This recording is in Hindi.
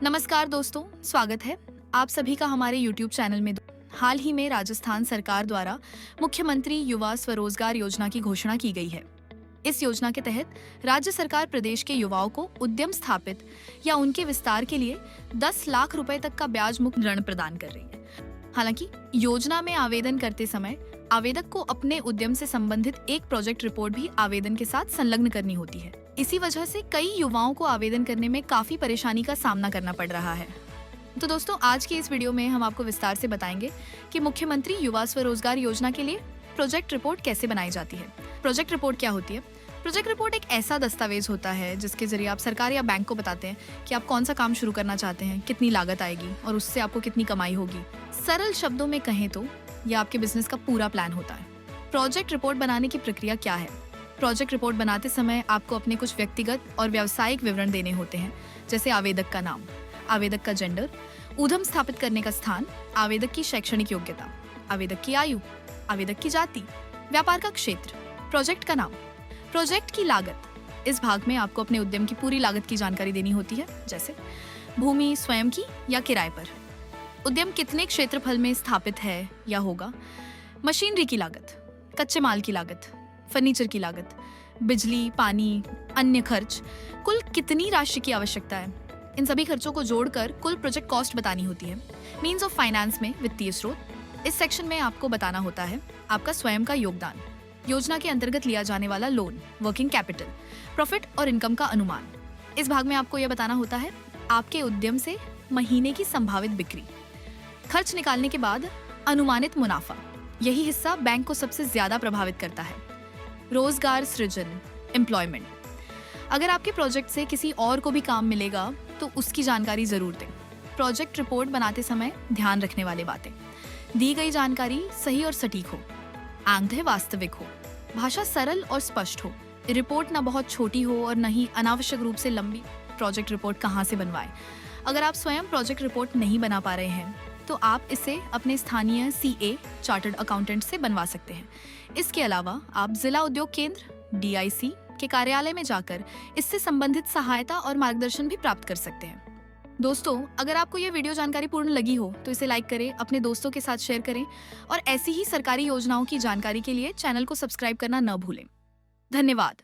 नमस्कार दोस्तों, स्वागत है आप सभी का हमारे YouTube चैनल में। हाल ही में राजस्थान सरकार द्वारा मुख्यमंत्री युवा स्वरोजगार योजना की घोषणा की गई है। इस योजना के तहत राज्य सरकार प्रदेश के युवाओं को उद्यम स्थापित या उनके विस्तार के लिए 10 लाख रुपए तक का ब्याज मुक्त ऋण प्रदान कर रही है। हालांकि योजना में आवेदन करते समय आवेदक को अपने उद्यम से संबंधित एक प्रोजेक्ट रिपोर्ट भी आवेदन के साथ संलग्न करनी होती है। इसी वजह से कई युवाओं को आवेदन करने में काफी परेशानी का सामना करना पड़ रहा है। तो दोस्तों, आज की इस वीडियो में हम आपको विस्तार से बताएंगे कि मुख्यमंत्री युवा स्वरोजगार योजना के लिए प्रोजेक्ट रिपोर्ट कैसे बनाई जाती है। प्रोजेक्ट रिपोर्ट क्या होती है? प्रोजेक्ट रिपोर्ट एक ऐसा दस्तावेज होता है जिसके जरिए आप सरकार या बैंक को बताते हैं कि आप कौन सा काम शुरू करना चाहते हैं, कितनी लागत आएगी और उससे आपको कितनी कमाई होगी। सरल शब्दों में कहें तो यह आपके बिजनेस का पूरा प्लान होता है। प्रोजेक्ट रिपोर्ट बनाने की प्रक्रिया क्या है? प्रोजेक्ट रिपोर्ट बनाते समय आपको अपने कुछ व्यक्तिगत और व्यावसायिक विवरण देने होते हैं, जैसे आवेदक का नाम, आवेदक का जेंडर, उद्यम स्थापित करने का स्थान, आवेदक की शैक्षणिक योग्यता, आवेदक की आयु, आवेदक की जाति, व्यापार का क्षेत्र, प्रोजेक्ट का नाम, प्रोजेक्ट की लागत। इस भाग में आपको अपने उद्यम की पूरी लागत की जानकारी देनी होती है, जैसे भूमि स्वयं की या किराए पर, उद्यम कितने क्षेत्रफल में स्थापित है या होगा, मशीनरी की लागत, कच्चे माल की लागत, फर्नीचर की लागत, बिजली, पानी, अन्य खर्च, कुल कितनी राशि की आवश्यकता है। इन सभी खर्चों को जोड़कर कुल प्रोजेक्ट कॉस्ट बतानी होती है। मीन्स ऑफ फाइनेंस में वित्तीय स्रोत। इस सेक्शन में आपको बताना होता है आपका स्वयं का योगदान, योजना के अंतर्गत लिया जाने वाला लोन, वर्किंग कैपिटल, प्रॉफिट और इनकम का अनुमान। इस भाग में आपको यह बताना होता है आपके उद्यम से महीने की संभावित बिक्री, खर्च निकालने के बाद अनुमानित मुनाफा। यही हिस्सा बैंक को सबसे ज्यादा प्रभावित करता है। रोजगार सृजन, एम्प्लॉयमेंट। अगर आपके प्रोजेक्ट से किसी और को भी काम मिलेगा तो उसकी जानकारी जरूर दें। प्रोजेक्ट रिपोर्ट बनाते समय ध्यान रखने वाली बातें: दी गई जानकारी सही और सटीक हो, आंकड़े वास्तविक हो, भाषा सरल और स्पष्ट हो, रिपोर्ट ना बहुत छोटी हो और न ही अनावश्यक रूप से लंबी। प्रोजेक्ट रिपोर्ट कहाँ से बनवाएं? अगर आप स्वयं प्रोजेक्ट रिपोर्ट नहीं बना पा रहे हैं तो आप इसे अपने स्थानीय CA चार्टर्ड अकाउंटेंट से बनवा सकते हैं। इसके अलावा आप जिला उद्योग केंद्र DIC के कार्यालय में जाकर इससे संबंधित सहायता और मार्गदर्शन भी प्राप्त कर सकते हैं। दोस्तों, अगर आपको यह वीडियो जानकारी पूर्ण लगी हो तो इसे लाइक करें, अपने दोस्तों के साथ शेयर करें और ऐसी ही सरकारी योजनाओं की जानकारी के लिए चैनल को सब्सक्राइब करना न भूलें। धन्यवाद।